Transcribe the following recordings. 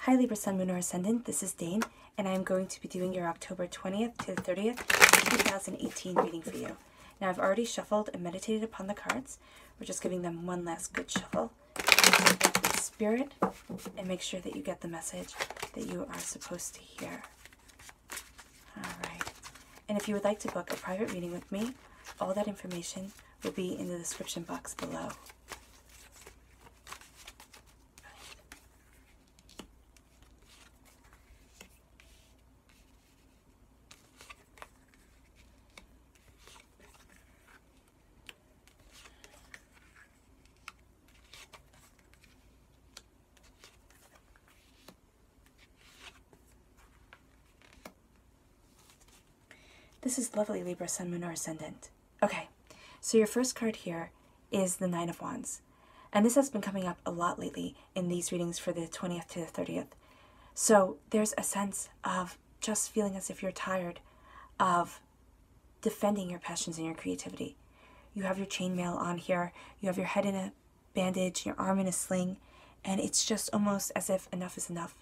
Hi Libra Sun, Moon, or Ascendant, this is Dane, and I'm going to be doing your October 20th to the 30th, 2018 reading for you. Now I've already shuffled and meditated upon the cards. We're just giving them one last good shuffle. With spirit, and make sure that you get the message that you are supposed to hear. Alright, and if you would like to book a private reading with me, all that information will be in the description box below. This is lovely Libra Sun, Moon, or Ascendant. Okay, so your first card here is the Nine of Wands. And this has been coming up a lot lately in these readings for the 20th to the 30th. So there's a sense of just feeling as if you're tired of defending your passions and your creativity. You have your chainmail on here, you have your head in a bandage, your arm in a sling, and it's just almost as if enough is enough.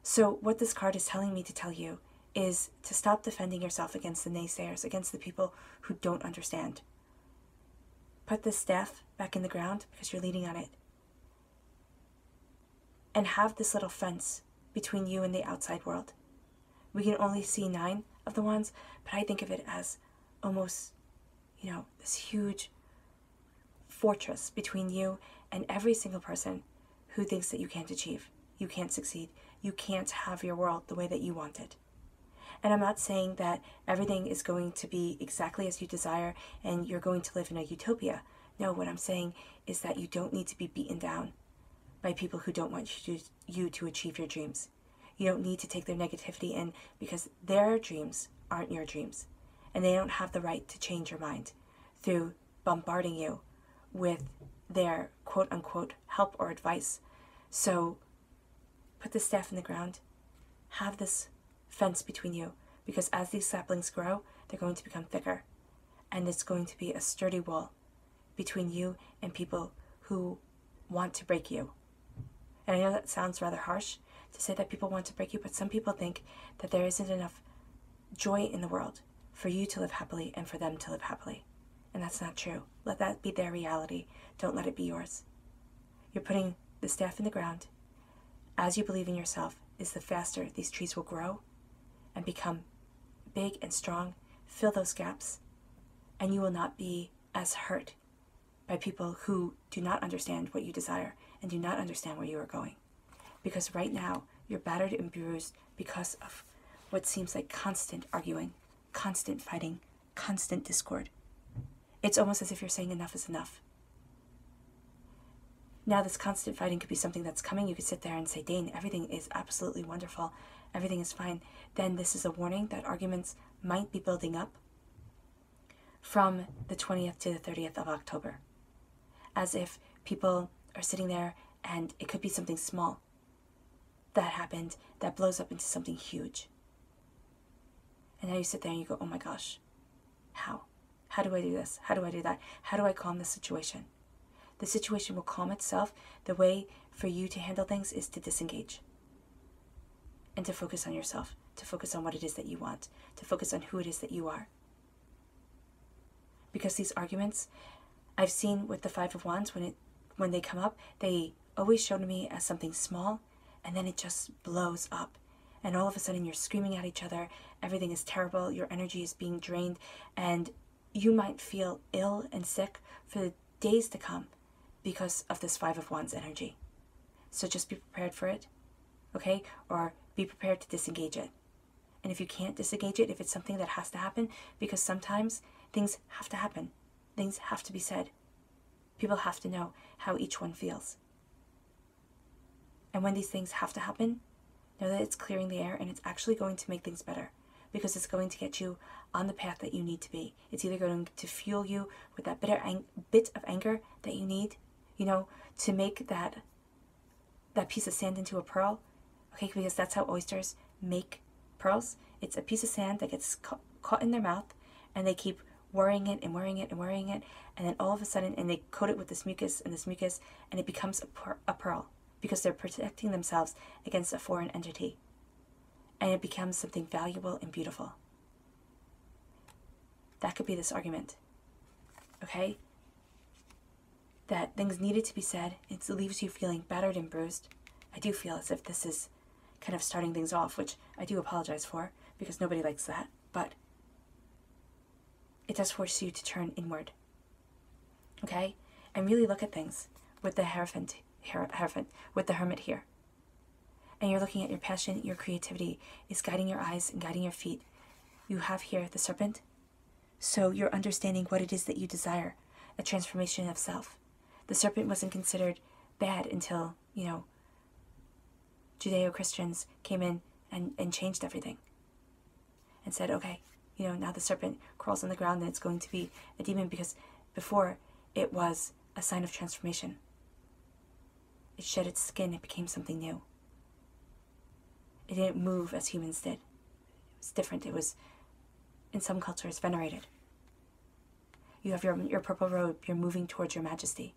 So what this card is telling me to tell you is to stop defending yourself against the naysayers, against the people who don't understand. Put this staff back in the ground because you're leaning on it. And have this little fence between you and the outside world. We can only see 9 of the wands, but I think of it as almost, this huge fortress between you and every single person who thinks that you can't achieve, you can't succeed, you can't have your world the way that you want it. And I'm not saying that everything is going to be exactly as you desire and you're going to live in a utopia. No, what I'm saying is that you don't need to be beaten down by people who don't want you to achieve your dreams. You don't need to take their negativity in because their dreams aren't your dreams. And they don't have the right to change your mind through bombarding you with their quote-unquote help or advice. So put the staff in the ground. Have this fence between you, because as these saplings grow, they're going to become thicker, and it's going to be a sturdy wall between you and people who want to break you. And I know that sounds rather harsh to say that people want to break you, but some people think that there isn't enough joy in the world for you to live happily and for them to live happily. And that's not true. Let that be their reality. Don't let it be yours. You're putting the staff in the ground. As you believe in yourself, is the faster these trees will grow and become big and strong, fill those gaps, and you will not be as hurt by people who do not understand what you desire and do not understand where you are going. Because right now, you're battered and bruised because of what seems like constant arguing, constant fighting, constant discord. It's almost as if you're saying enough is enough. Now this constant fighting could be something that's coming. You could sit there and say, Dane, everything is absolutely wonderful. Everything is fine. Then this is a warning that arguments might be building up from the 20th to the 30th of October. As if people are sitting there and it could be something small that happened that blows up into something huge. And now you sit there and you go, oh my gosh, how? How do I do this? How do I do that? How do I calm the situation? The situation will calm itself. The way for you to handle things is to disengage and to focus on yourself, to focus on what it is that you want, to focus on who it is that you are. Because these arguments, I've seen with the Five of Wands, when they come up, they always show to me as something small, and then it just blows up. And all of a sudden you're screaming at each other, everything is terrible, your energy is being drained, and you might feel ill and sick for the days to come because of this Five of Wands energy. So just be prepared for it, okay? Or be prepared to disengage it. And if you can't disengage it, if it's something that has to happen, because sometimes things have to happen, things have to be said. People have to know how each one feels. And when these things have to happen, know that it's clearing the air and it's actually going to make things better, because it's going to get you on the path that you need to be. It's either going to fuel you with that bit of anger that you need, to make that piece of sand into a pearl, okay, because that's how oysters make pearls. It's a piece of sand that gets caught in their mouth, and they keep worrying it and worrying it and worrying it, and then all of a sudden, and they coat it with this mucus, and it becomes a pearl. because they're protecting themselves against a foreign entity. And it becomes something valuable and beautiful. That could be this argument. Okay? That things needed to be said. It leaves you feeling battered and bruised. I do feel as if this is kind of starting things off, which I do apologize for, because nobody likes that. But it does force you to turn inward. Okay? And really look at things with the Hierophant, with the Hermit here. And you're looking at your passion, your creativity is guiding your eyes and guiding your feet. You have here the Serpent. So you're understanding what it is that you desire, a transformation of self. The Serpent wasn't considered bad until, Judeo-Christians came in and changed everything. And said, okay, now the serpent crawls on the ground and it's going to be a demon, because before it was a sign of transformation. It shed its skin, it became something new. It didn't move as humans did. It was different. It was, in some cultures, venerated. You have your purple robe, you're moving towards your majesty,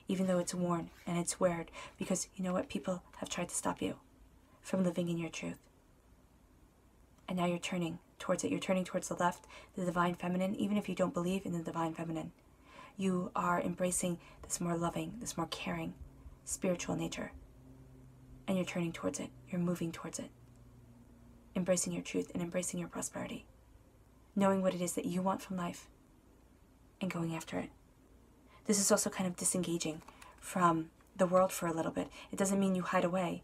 even though it's worn and it's weird, because you know what? People have tried to stop you from living in your truth. And now you're turning towards it. You're turning towards the left, the divine feminine, even if you don't believe in the divine feminine. You are embracing this more loving, this more caring, spiritual nature. And you're turning towards it. You're moving towards it. Embracing your truth and embracing your prosperity. Knowing what it is that you want from life and going after it. This is also kind of disengaging from the world for a little bit. It doesn't mean you hide away.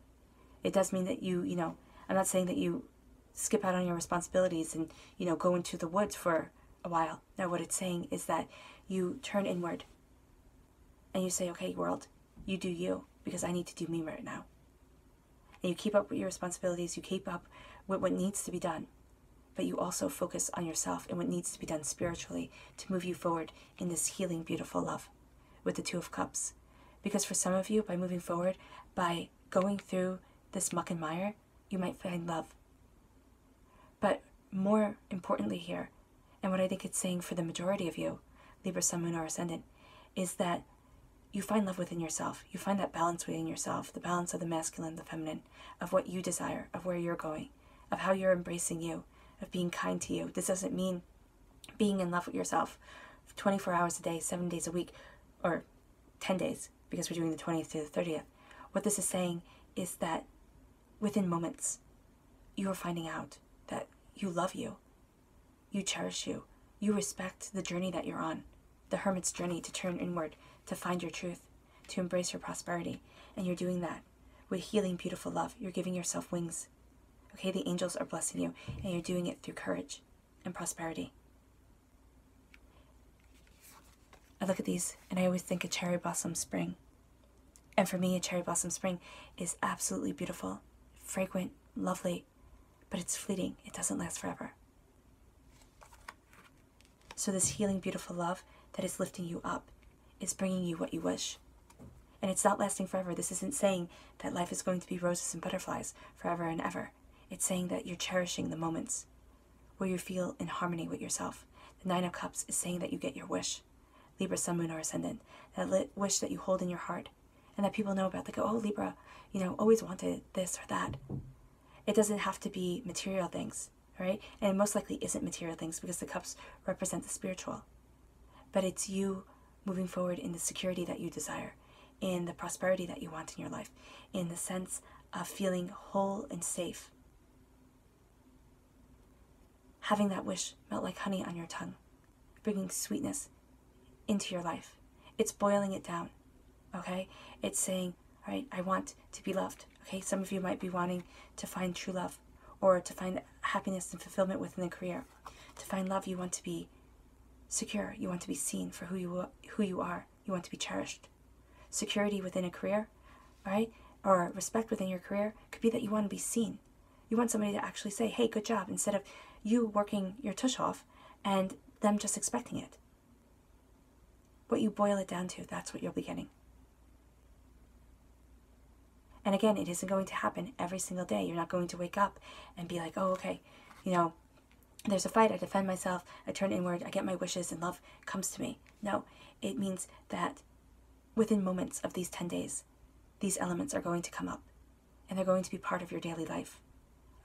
It does mean that I'm not saying that you skip out on your responsibilities and, go into the woods for a while. No, what it's saying is that you turn inward and you say, okay, world, you do you, because I need to do me right now. And you keep up with your responsibilities, you keep up with what needs to be done, but you also focus on yourself and what needs to be done spiritually to move you forward in this healing, beautiful love with the Two of Cups. Because for some of you, by moving forward, by going through this muck and mire, you might find love. But more importantly here, and what I think it's saying for the majority of you, Libra, Sun, Moon, or Ascendant, is that you find love within yourself. You find that balance within yourself, the balance of the masculine, the feminine, of what you desire, of where you're going, of how you're embracing you, of being kind to you. This doesn't mean being in love with yourself 24 hours a day, 7 days a week, or 10 days, because we're doing the 20th to the 30th. What this is saying is that within moments, you are finding out that you love you, you cherish you, you respect the journey that you're on, the hermit's journey to turn inward, to find your truth, to embrace your prosperity. And you're doing that with healing, beautiful love. You're giving yourself wings. Okay, the angels are blessing you, and you're doing it through courage and prosperity. I look at these, and I always think of cherry blossom spring. And for me, a cherry blossom spring is absolutely beautiful, fragrant, lovely, but it's fleeting. It doesn't last forever. So this healing, beautiful love that is lifting you up is bringing you what you wish. And it's not lasting forever. This isn't saying that life is going to be roses and butterflies forever and ever. It's saying that you're cherishing the moments where you feel in harmony with yourself. The Nine of Cups is saying that you get your wish. Libra, Sun, Moon, or Ascendant. That wish that you hold in your heart and that people know about. They go, oh, Libra, always wanted this or that. It doesn't have to be material things, right? And it most likely isn't material things, because the cups represent the spiritual. But it's you moving forward in the security that you desire, in the prosperity that you want in your life, in the sense of feeling whole and safe. Having that wish melt like honey on your tongue, bringing sweetness into your life. It's boiling it down, okay? It's saying, all right, I want to be loved, okay? Some of you might be wanting to find true love, or to find happiness and fulfillment within a career. To find love, you want to be secure. You want to be seen for who you are. You want to be cherished. Security within a career, right? Or respect within your career could be that you want to be seen. You want somebody to actually say, hey, good job, instead of you working your tush off and them just expecting it. What you boil it down to, that's what you'll be getting. And again, it isn't going to happen every single day. You're not going to wake up and be like, oh, okay, there's a fight, I defend myself, I turn inward, I get my wishes, and love comes to me. No, it means that within moments of these 10 days, these elements are going to come up, and they're going to be part of your daily life,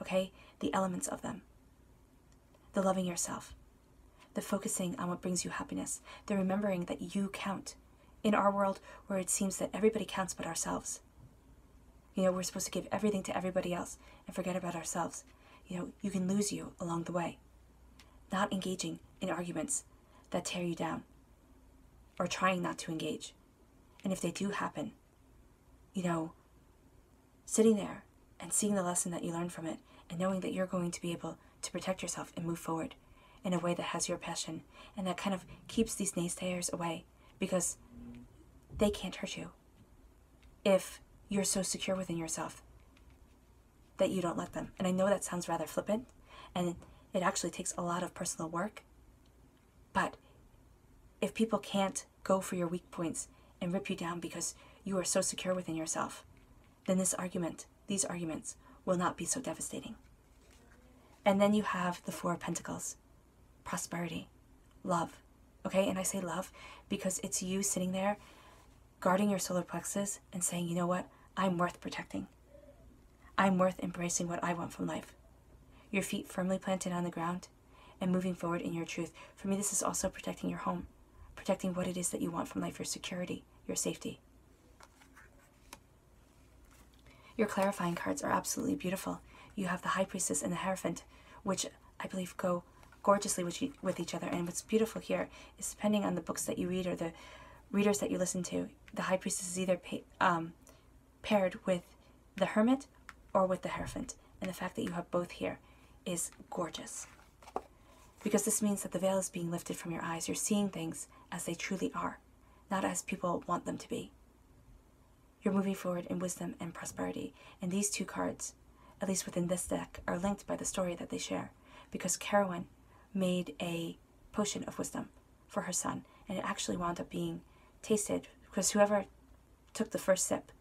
okay? The elements of them. The loving yourself, the focusing on what brings you happiness, the remembering that you count. In our world where it seems that everybody counts but ourselves. You know, we're supposed to give everything to everybody else and forget about ourselves. You know, you can lose you along the way. Not engaging in arguments that tear you down, or trying not to engage. And if they do happen, you know, sitting there and seeing the lesson that you learned from it, and knowing that you're going to be able to protect yourself and move forward in a way that has your passion, and that kind of keeps these naysayers away, because they can't hurt you if you're so secure within yourself that you don't let them. And I know that sounds rather flippant, and it actually takes a lot of personal work, but if people can't go for your weak points and rip you down because you are so secure within yourself, then these arguments will not be so devastating. And then you have the Four of Pentacles, prosperity, love, okay? And I say love because it's you sitting there guarding your solar plexus and saying, you know what? I'm worth protecting. I'm worth embracing what I want from life. Your feet firmly planted on the ground and moving forward in your truth. For me, this is also protecting your home, protecting what it is that you want from life, your security, your safety. Your clarifying cards are absolutely beautiful. You have the High Priestess and the Hierophant, which I believe go gorgeously with each other. And what's beautiful here is, depending on the books that you read or the readers that you listen to, the High Priestess is either paired with the Hermit or with the Hierophant. And the fact that you have both here is gorgeous, because this means that the veil is being lifted from your eyes. You're seeing things as they truly are, not as people want them to be. You're moving forward in wisdom and prosperity. And these two cards, at least within this deck, are linked by the story that they share, because Carowin made a potion of wisdom for her son, and it actually wound up being tasted, because whoever took the first sip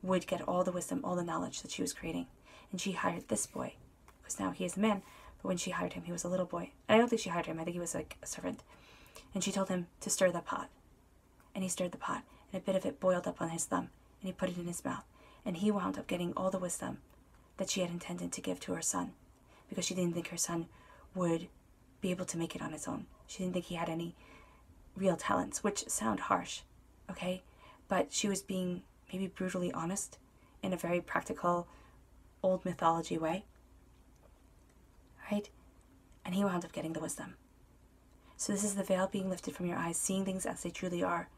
would get all the wisdom, all the knowledge that she was creating. And she hired this boy, because now he is a man, but when she hired him, he was a little boy. And I don't think she hired him, I think he was like a servant. And she told him to stir the pot. And he stirred the pot, and a bit of it boiled up on his thumb, and he put it in his mouth. And he wound up getting all the wisdom that she had intended to give to her son, because she didn't think her son would be able to make it on his own. She didn't think he had any real talents, which sound harsh, okay? But she was being maybe brutally honest in a very practical, old mythology way, right? And he wound up getting the wisdom. So this is the veil being lifted from your eyes, seeing things as they truly are.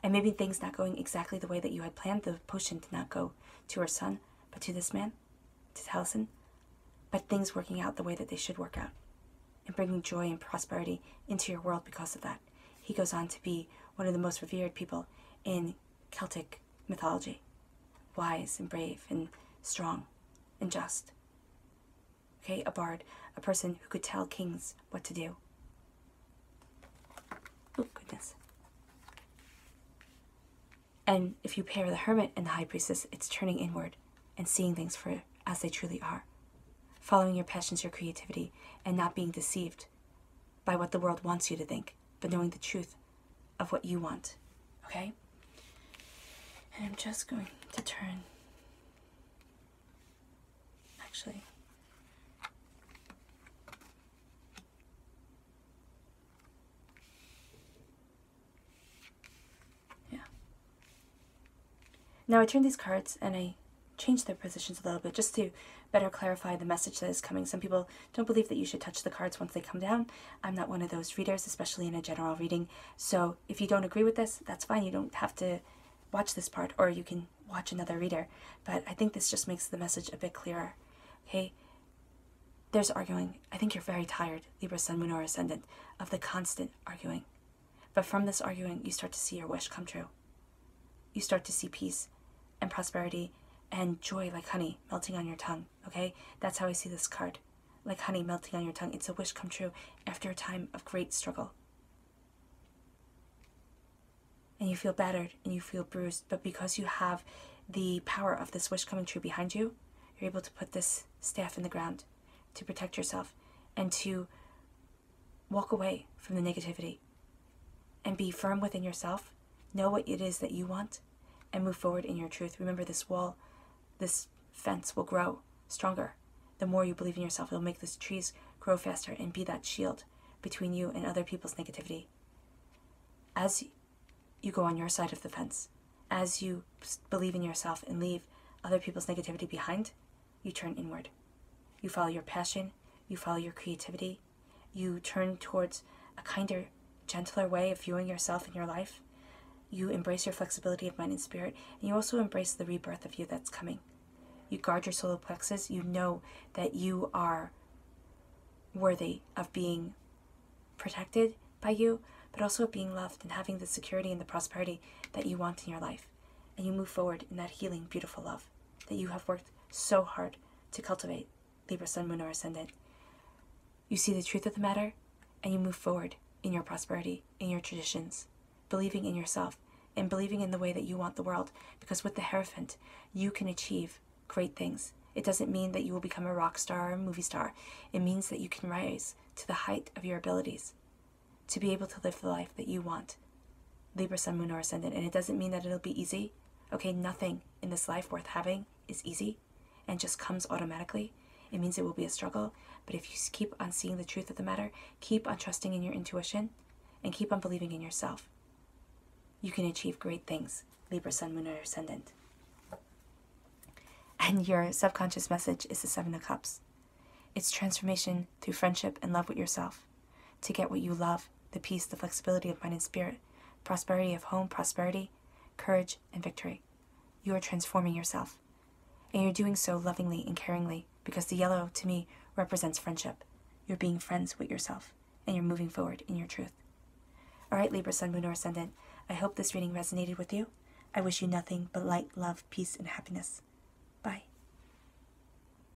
And maybe things not going exactly the way that you had planned. The potion did not go to her son, but to this man, to Taliesin. But things working out the way that they should work out, and bringing joy and prosperity into your world because of that. He goes on to be one of the most revered people in Celtic mythology. Wise and brave and strong and just. Okay, a bard, a person who could tell kings what to do. Oh, goodness. And if you pair the Hermit and the High Priestess, it's turning inward and seeing things for as they truly are. Following your passions, your creativity, and not being deceived by what the world wants you to think, but knowing the truth of what you want. Okay? And I'm just going to turn... Actually... Now I turned these cards and I changed their positions a little bit just to better clarify the message that is coming. Some people don't believe that you should touch the cards once they come down. I'm not one of those readers, especially in a general reading. So if you don't agree with this, that's fine. You don't have to watch this part, or you can watch another reader. But I think this just makes the message a bit clearer. Okay? There's arguing. I think you're very tired, Libra, Sun, Moon, or Ascendant, of the constant arguing. But from this arguing, you start to see your wish come true. You start to see peace and prosperity and joy like honey melting on your tongue, okay? That's how I see this card. Like honey melting on your tongue. It's a wish come true after a time of great struggle. And you feel battered and you feel bruised, but because you have the power of this wish coming true behind you, you're able to put this staff in the ground to protect yourself and to walk away from the negativity and be firm within yourself. Know what it is that you want and move forward in your truth. Remember, this wall, this fence will grow stronger. The more you believe in yourself, it'll make these trees grow faster and be that shield between you and other people's negativity. As you go on your side of the fence, as you believe in yourself and leave other people's negativity behind, you turn inward. You follow your passion, you follow your creativity, you turn towards a kinder, gentler way of viewing yourself and your life. You embrace your flexibility of mind and spirit, and you also embrace the rebirth of you that's coming. You guard your solar plexus. You know that you are worthy of being protected by you, but also of being loved and having the security and the prosperity that you want in your life. And you move forward in that healing, beautiful love that you have worked so hard to cultivate, Libra, Sun, Moon, or Ascendant. You see the truth of the matter, and you move forward in your prosperity, in your traditions, believing in yourself, and believing in the way that you want the world. Because with the Hierophant, you can achieve great things. It doesn't mean that you will become a rock star or a movie star. It means that you can rise to the height of your abilities to be able to live the life that you want. Libra, Sun, Moon, or Ascendant. And it doesn't mean that it'll be easy. Okay, nothing in this life worth having is easy and just comes automatically. It means it will be a struggle. But if you keep on seeing the truth of the matter, keep on trusting in your intuition, and keep on believing in yourself, you can achieve great things, Libra, Sun, Moon, or Ascendant. And your subconscious message is the Seven of Cups. It's transformation through friendship and love with yourself to get what you love, the peace, the flexibility of mind and spirit, prosperity of home, prosperity, courage, and victory. You are transforming yourself. And you're doing so lovingly and caringly, because the yellow, to me, represents friendship. You're being friends with yourself, and you're moving forward in your truth. All right, Libra, Sun, Moon, or Ascendant, I hope this reading resonated with you. I wish you nothing but light, love, peace, and happiness.